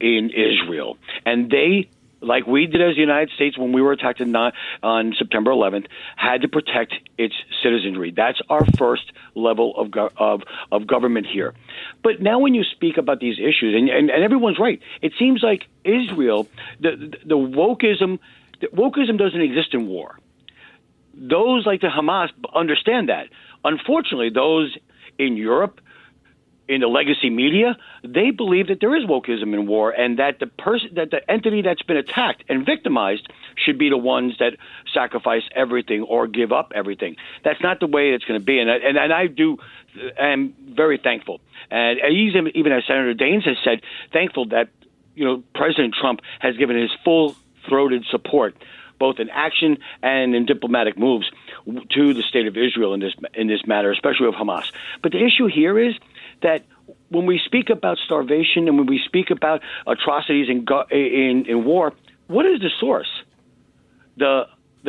in Israel. And they like we did as the United States when we were attacked on September 11th, had to protect its citizenry. That's our first level of government here. But now when you speak about these issues, and everyone's right, it seems like Israel, the wokeism doesn't exist in war. Those like the Hamas understand that. Unfortunately, those in Europe, in the legacy media, they believe that there is wokeism in war, and that the entity that's been attacked and victimized should be the ones that sacrifice everything or give up everything. That's not the way it's going to be, and I am very thankful. And even as Senator Daines has said, thankful that President Trump has given his full-throated support, both in action and in diplomatic moves, to the state of Israel in this matter, especially with Hamas. But the issue here is that when we speak about starvation and when we speak about atrocities in war, what is the source? The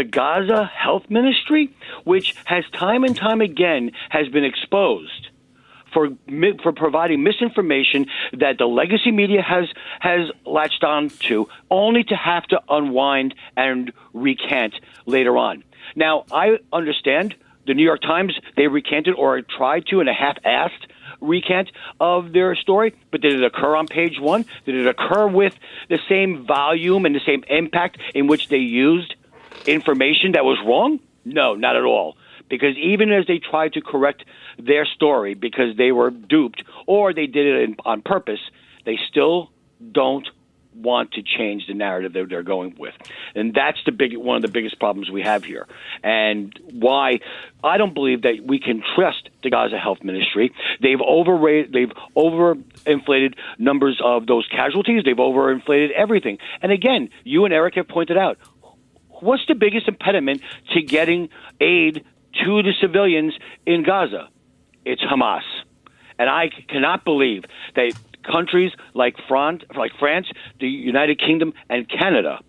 Gaza Health Ministry, which has time and time again has been exposed for providing misinformation that the legacy media has latched on to, only to have to unwind and recant later on. Now, I understand the New York Times, they recanted or tried to in a half-assed recant of their story, but did it occur on page one? Did it occur with the same volume and the same impact in which they used information that was wrong? No, not at all. Because even as they tried to correct their story because they were duped or they did it on purpose, they still don't want to change the narrative that they're going with. And that's one of the biggest problems we have here. And why I don't believe that we can trust the Gaza Health Ministry. They've overinflated numbers of those casualties. They've overinflated everything. And again, you and Eric have pointed out, what's the biggest impediment to getting aid to the civilians in Gaza? It's Hamas. And I cannot believe that countries like France, the United Kingdom, and Canada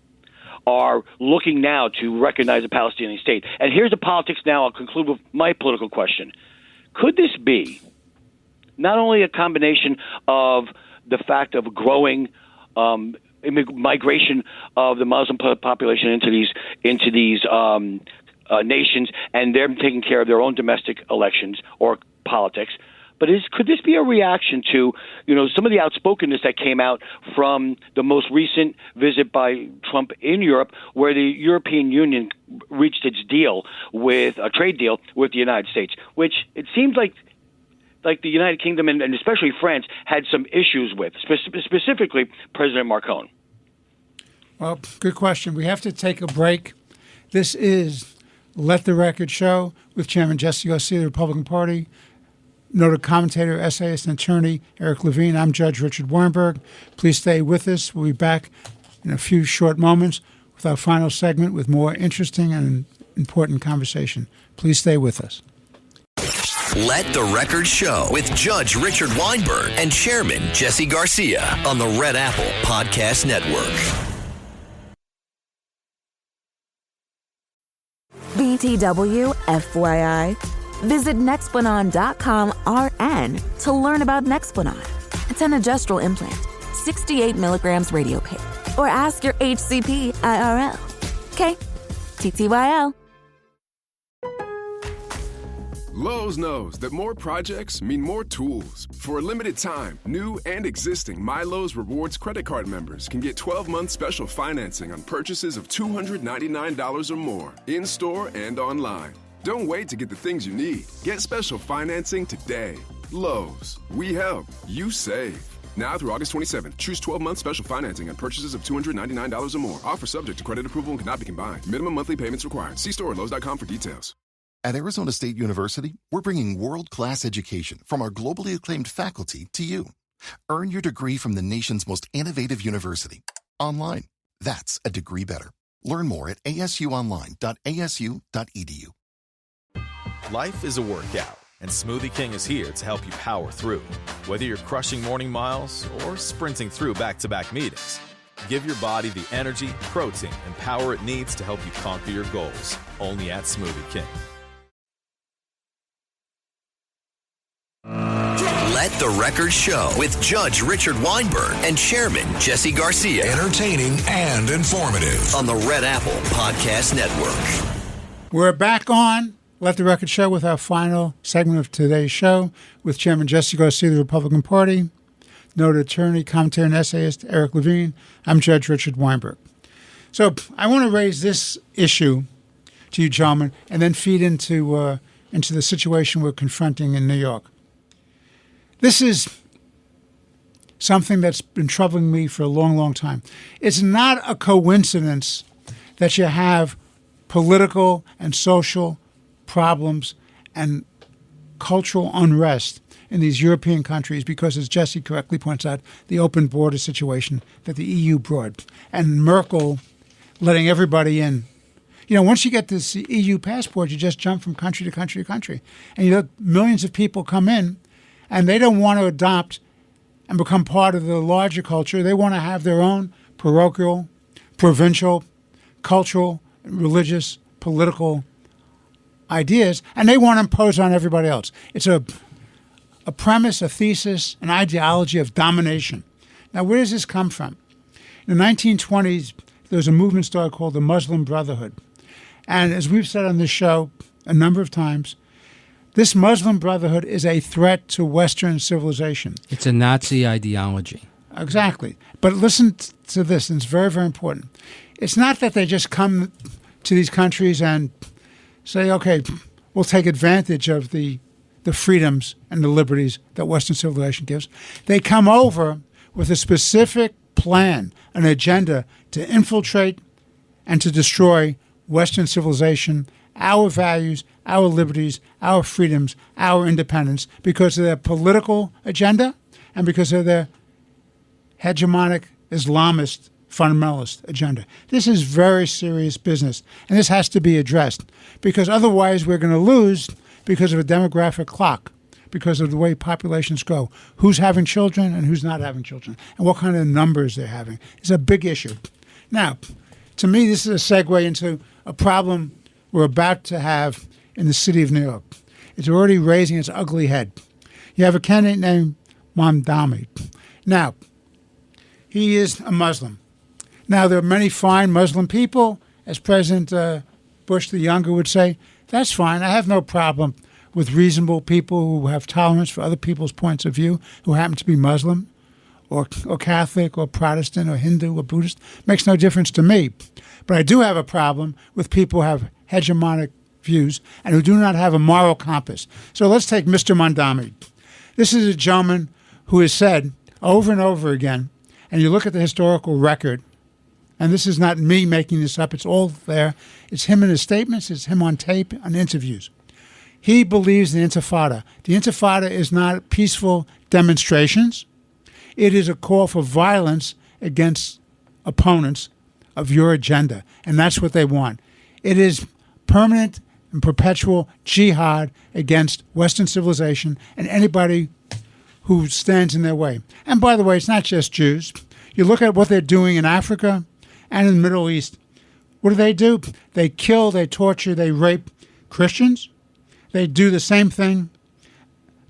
are looking now to recognize a Palestinian state. And here's the politics now. I'll conclude with my political question. Could this be not only a combination of the fact of growing migration of the Muslim population into these nations and them taking care of their own domestic elections or politics, but could this be a reaction to, some of the outspokenness that came out from the most recent visit by Trump in Europe, where the European Union reached its a trade deal with the United States, which it seems like the United Kingdom and especially France had some issues with, specifically President Macron?
Well, good question. We have to take a break. This is Let the Record Show with Chairman Jesse Garcia of the Republican Party, noted commentator, essayist, and attorney Eric Levine. I'm Judge Richard Weinberg. Please stay with us. We'll be back in a few short moments with our final segment with more interesting and important conversation. Please stay with us.
Let the Record Show with Judge Richard Weinberg and Chairman Jesse Garcia on the Red Apple Podcast Network.
BTW, FYI. Visit Nexplanon.com RN to learn about Nexplanon. It's an adjustable implant, 68 milligrams radio pain. Or ask your HCP IRL. Okay, TTYL.
Lowe's knows that more projects mean more tools. For a limited time, new and existing MyLowe's Rewards credit card members can get 12-month special financing on purchases of $299 or more, in-store and online. Don't wait to get the things you need. Get special financing today. Lowe's. We help. You save. Now through August 27th, choose 12-month special financing on purchases of $299 or more. Offer subject to credit approval and cannot be combined. Minimum monthly payments required. See store at Lowe's.com for details.
At Arizona State University, we're bringing world-class education from our globally acclaimed faculty to you. Earn your degree from the nation's most innovative university. Online. That's a degree better. Learn more at asuonline.asu.edu.
Life is a workout, and Smoothie King is here to help you power through. Whether you're crushing morning miles or sprinting through back-to-back meetings, give your body the energy, protein, and power it needs to help you conquer your goals. Only at Smoothie King.
Let the Record Show with Judge Richard Weinberg and Chairman Jesse Garcia.
Entertaining and informative.
On the Red Apple Podcast Network.
We're back on Let the Record Show with our final segment of today's show with Chairman Jesse Garcia of the Republican Party, noted attorney, commentator, and essayist Eric Levine. I'm Judge Richard Weinberg. So I want to raise this issue to you, gentlemen, and then feed into the situation we're confronting in New York. This is something that's been troubling me for a long, long time. It's not a coincidence that you have political and social problems and cultural unrest in these European countries because, as Jesse correctly points out, the open border situation that the EU brought and Merkel letting everybody in. You know, once you get this EU passport, you just jump from country to country to country. And you look, millions of people come in, and they don't want to adopt and become part of the larger culture. They want to have their own parochial, provincial, cultural, religious, political ideas, and they want to impose on everybody else. It's a premise, a thesis, an ideology of domination. Now, where does this come from? In the 1920s, there was a movement started called the Muslim Brotherhood. And as we've said on this show a number of times, this Muslim Brotherhood is a threat to Western civilization.
It's a Nazi ideology.
Exactly. But listen to this, and it's very, very important. It's not that they just come to these countries and say, okay, we'll take advantage of the freedoms and the liberties that Western civilization gives. They come over with a specific plan, an agenda to infiltrate and to destroy Western civilization, our values, our liberties, our freedoms, our independence, because of their political agenda and because of their hegemonic Islamist fundamentalist agenda. This is very serious business, and this has to be addressed, because otherwise we're going to lose because of a demographic clock, because of the way populations grow, who's having children and who's not having children, and what kind of numbers they're having. It's a big issue. Now, to me, this is a segue into a problem we're about to have in the city of New York. It's already raising its ugly head. You have a candidate named Mamdani. Now, he is a Muslim. Now, there are many fine Muslim people, as President Bush the Younger would say. That's fine. I have no problem with reasonable people who have tolerance for other people's points of view, who happen to be Muslim or Catholic or Protestant or Hindu or Buddhist. Makes no difference to me. But I do have a problem with people who have hegemonic views and who do not have a moral compass. So let's take Mr. Mamdani. This is a gentleman who has said over and over again, and you look at the historical record, and this is not me making this up, it's all there. It's him in his statements, it's him on tape, on interviews. He believes in the Intifada. The Intifada is not peaceful demonstrations. It is a call for violence against opponents of your agenda, and that's what they want. It is permanent and perpetual jihad against Western civilization and anybody who stands in their way. And by the way, it's not just Jews. You look at what they're doing in Africa and in the Middle East. What do? They kill, they torture, they rape Christians. They do the same thing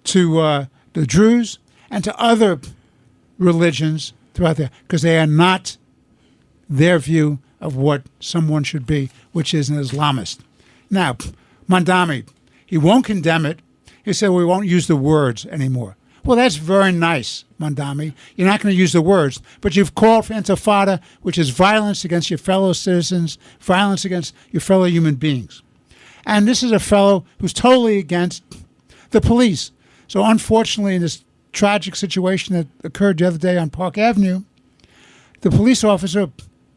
to the Druze and to other religions throughout there, because they are not their view of what someone should be, which is an Islamist. Now, Mamdani, he won't condemn it. He said, we won't use the words anymore. Well, that's very nice, Mamdani. You're not going to use the words, but you've called for Intifada, which is violence against your fellow citizens, violence against your fellow human beings. And this is a fellow who's totally against the police. So unfortunately, in this tragic situation that occurred the other day on Park Avenue, the police officer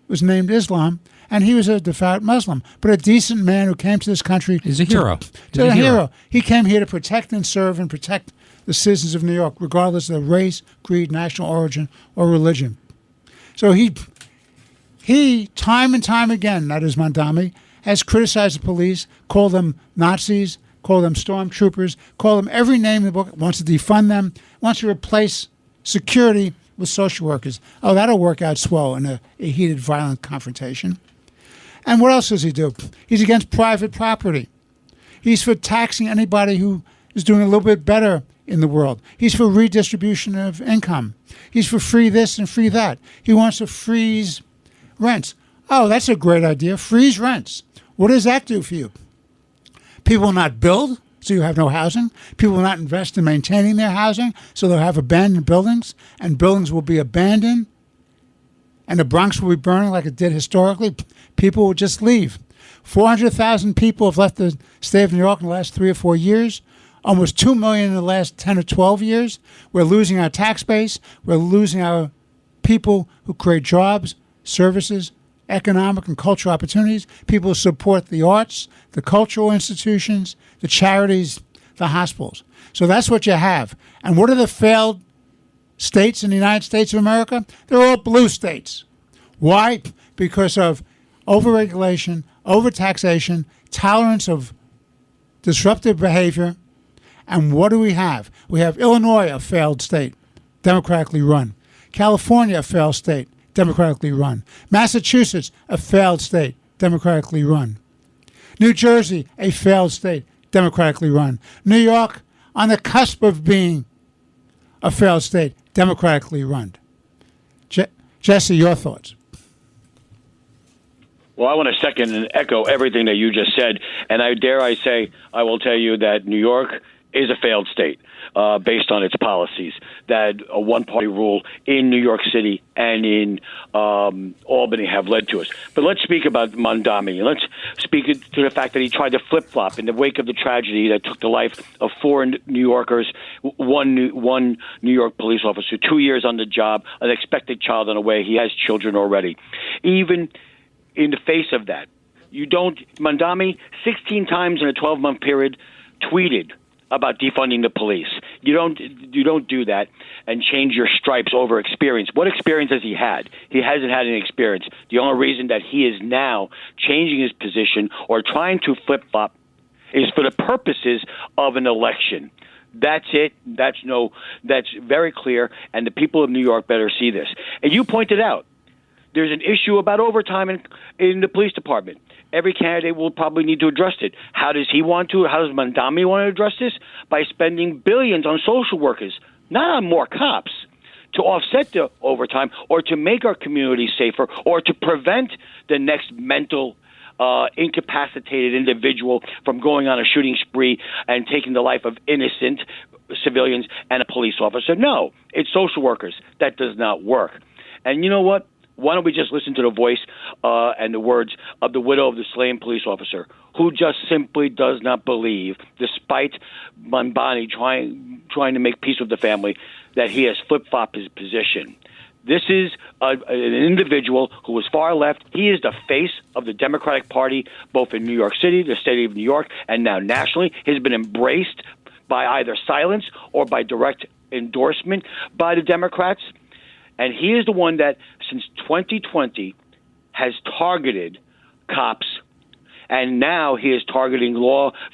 was named Islam, and he was a devout Muslim, but a decent man who came to this country.
He's a hero.
He's a hero. He came here to protect and serve and protect the citizens of New York, regardless of their race, creed, national origin, or religion. So he time and time again, that is Mamdani, has criticized the police, called them Nazis, called them stormtroopers, called them every name in the book, wants to defund them, wants to replace security with social workers. Oh, that'll work out swell in a heated, violent confrontation. And what else does he do? He's against private property. He's for taxing anybody who is doing a little bit better in the world. He's for redistribution of income. He's for free this and free that. He wants to freeze rents. Oh, that's a great idea. Freeze rents. What does that do for you? People will not build, so you have no housing. People will not invest in maintaining their housing, so they'll have abandoned buildings, and buildings will be abandoned, and the Bronx will be burning like it did historically. People will just leave. 400,000 people have left the state of New York in the last 3 or 4 years. Almost 2 million in the last 10 or 12 years. We're losing our tax base. We're losing our people who create jobs, services, economic and cultural opportunities. People who support the arts, the cultural institutions, the charities, the hospitals. So that's what you have. And what are the failed states in the United States of America? They're all blue states. Why? Because of overregulation, overtaxation, tolerance of disruptive behavior. And what do we have? We have Illinois, a failed state, democratically run. California, a failed state, democratically run. Massachusetts, a failed state, democratically run. New Jersey, a failed state, democratically run. New York, on the cusp of being a failed state, democratically run. Jesse, your thoughts?
Well, I want to second and echo everything that you just said. And I will tell you that New York is a failed state based on its policies, that a one-party rule in New York City and in Albany have led to us. But let's speak about Mamdani. Let's speak to the fact that he tried to flip-flop in the wake of the tragedy that took the life of 4 New Yorkers, one New York police officer, 2 years on the job, an expected child on the way. He has children already. Even in the face of that, Mamdani 16 times in a 12-month period tweeted about defunding the police. You don't do that and change your stripes over experience. What experience has he had? He hasn't had any experience. The only reason that he is now changing his position or trying to flip-flop is for the purposes of an election. That's it. That's very clear, and the people of New York better see this. And you pointed out, there's an issue about overtime in the police department. Every candidate will probably need to address it. How does he want to? How does Mamdani want to address this? By spending billions on social workers, not on more cops, to offset the overtime or to make our community safer or to prevent the next mental incapacitated individual from going on a shooting spree and taking the life of innocent civilians and a police officer. No, it's social workers. That does not work. And you know what? Why don't we just listen to the voice and the words of the widow of the slain police officer, who just simply does not believe, despite Mamdani trying to make peace with the family, that he has flip-flopped his position. This is an individual who is far left. He is the face of the Democratic Party, both in New York City, the state of New York, and now nationally. He's been embraced by either silence or by direct endorsement by the Democrats. And he is the one that, since 2020, has targeted cops. And now he is targeting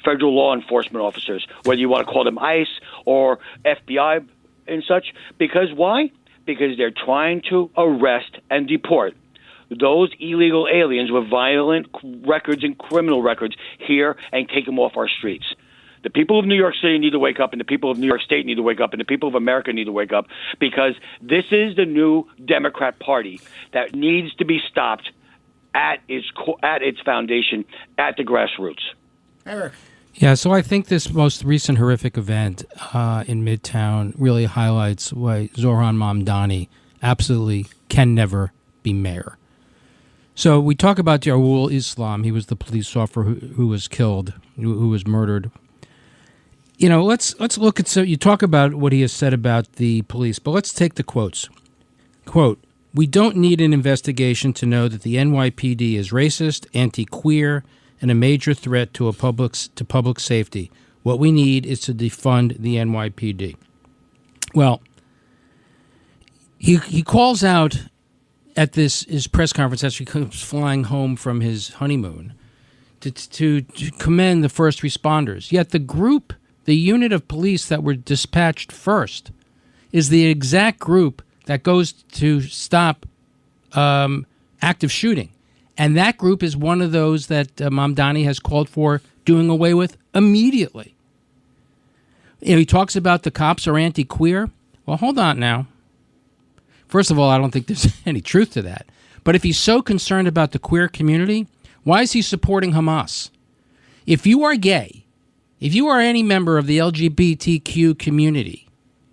federal law enforcement officers, whether you want to call them ICE or FBI and such. Because why? Because they're trying to arrest and deport those illegal aliens with violent records and criminal records here and take them off our streets. The people of New York City need to wake up, and the people of New York State need to wake up, and the people of America need to wake up, because this is the new Democrat Party that needs to be stopped at its foundation, at the grassroots.
Eric.
Yeah, so I think this most recent horrific event in Midtown really highlights why Zohran Mamdani absolutely can never be mayor. So we talk about Jarul Islam. He was the police officer who was killed, who was murdered. You know, let's look at, so you talk about what he has said about the police, but let's take the quotes. Quote, "We don't need an investigation to know that the NYPD is racist, anti-queer, and a major threat to public safety. What we need is to defund the NYPD." Well, he calls out at his press conference as he comes flying home from his honeymoon to commend the first responders. Yet the unit of police that were dispatched first is the exact group that goes to stop active shooting. And that group is one of those that Mamdani has called for doing away with immediately. He talks about the cops are anti-queer. Well, hold on now. First of all, I don't think there's any truth to that. But if he's so concerned about the queer community, why is he supporting Hamas? If you are gay, if you are any member of the LGBTQ community,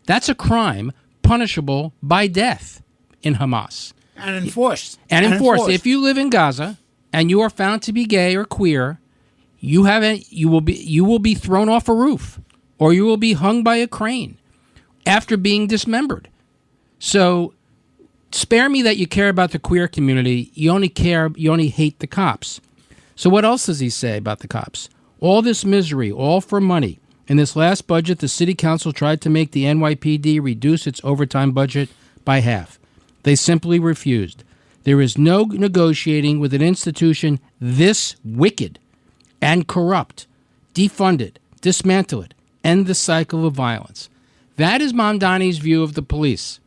that's a crime punishable by death in Hamas.
And enforced.
And enforced. If you live in Gaza and you are found to be gay or queer, you will be thrown off a roof, or you will be hung by a crane after being dismembered. So spare me that you care about the queer community. You only hate the cops. So what else does he say about the cops? All this misery, all for money. In this last budget, the city council tried to make the NYPD reduce its overtime budget by half. They simply refused. There is no negotiating with an institution this wicked and corrupt. Defund it, dismantle it, end the cycle of violence. That is Mamdani's view of the police.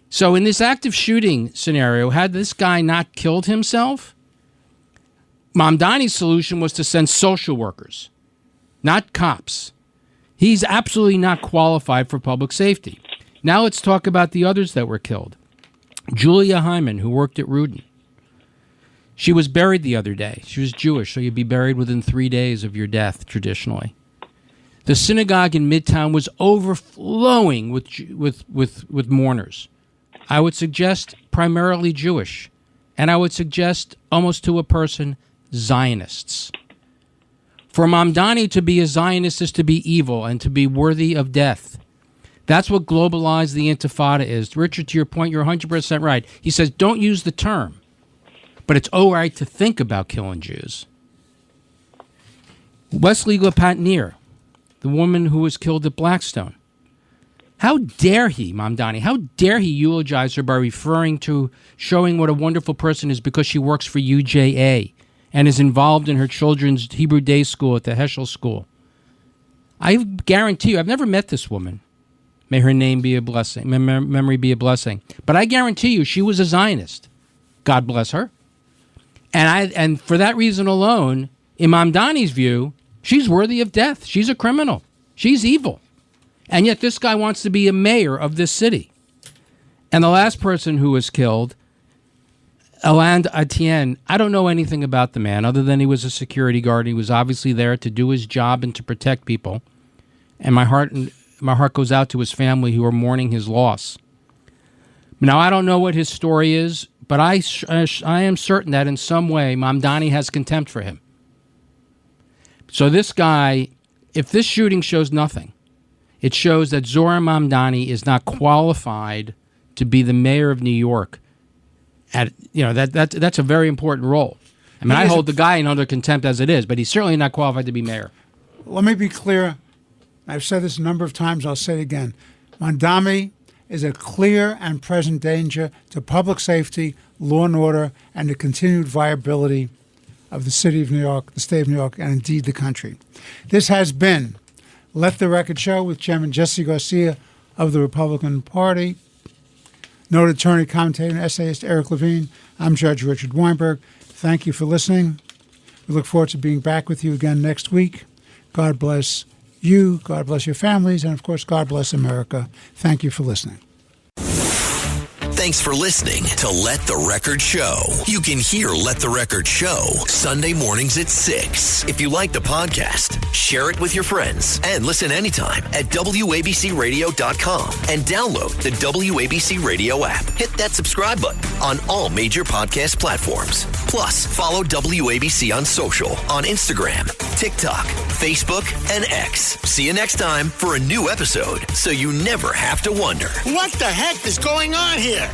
So in this active shooting scenario, had this guy not killed himself, Mamdani's solution was to send social workers, not cops. He's absolutely not qualified for public safety. Now let's talk about the others that were killed. Julia Hyman, who worked at Rudin. She was buried the other day. She was Jewish, so you'd be buried within 3 days of your death, traditionally. The synagogue in Midtown was overflowing with mourners. I would suggest primarily Jewish. And I would suggest, almost to a person, Zionists. For Mamdani to be a Zionist is to be evil and to be worthy of death. That's what globalized the Intifada is. Richard, to your point, you're 100% right. He says, don't use the term, but it's all right to think about killing Jews. Wesley LePatnier, the woman who was killed at Blackstone. How dare he, Mamdani, how dare he eulogize her by showing what a wonderful person is because she works for UJA and is involved in her children's Hebrew day school at the Heschel School. I guarantee you, I've never met this woman. May her name be a blessing, memory be a blessing. But I guarantee you, she was a Zionist. God bless her. And for that reason alone, in Mamdani's view, she's worthy of death. She's a criminal. She's evil. And yet this guy wants to be a mayor of this city. And the last person who was killed, Alain Etienne, I don't know anything about the man other than he was a security guard. He was obviously there to do his job and to protect people. And my heart goes out to his family who are mourning his loss. Now, I don't know what his story is, but I am certain that in some way Mamdani has contempt for him. So this guy, if this shooting shows nothing, it shows that Zohran Mamdani is not qualified to be the mayor of New York. That's a very important role. I mean, I hold the guy in under contempt as it is, but he's certainly not qualified to be mayor.
Let me be clear. I've said this a number of times. I'll say it again. Mamdani is a clear and present danger to public safety, law and order, and the continued viability of the city of New York, the state of New York, and indeed the country. This has been Let the Record Show with Chairman Jesse Garcia of the Republican Party, noted attorney, commentator, and essayist Eric Levine. I'm Judge Richard Weinberg. Thank you for listening. We look forward to being back with you again next week. God bless you, God bless your families, and of course, God bless America. Thank you for listening.
Thanks for listening to Let the Record Show. You can hear Let the Record Show Sunday mornings at 6. If you like the podcast, share it with your friends and listen anytime at WABCRadio.com and download the WABC Radio app. Hit that subscribe button on all major podcast platforms. Plus, follow WABC on social on Instagram, TikTok, Facebook, and X. See you next time for a new episode so you never have to wonder.
What the heck is going on here?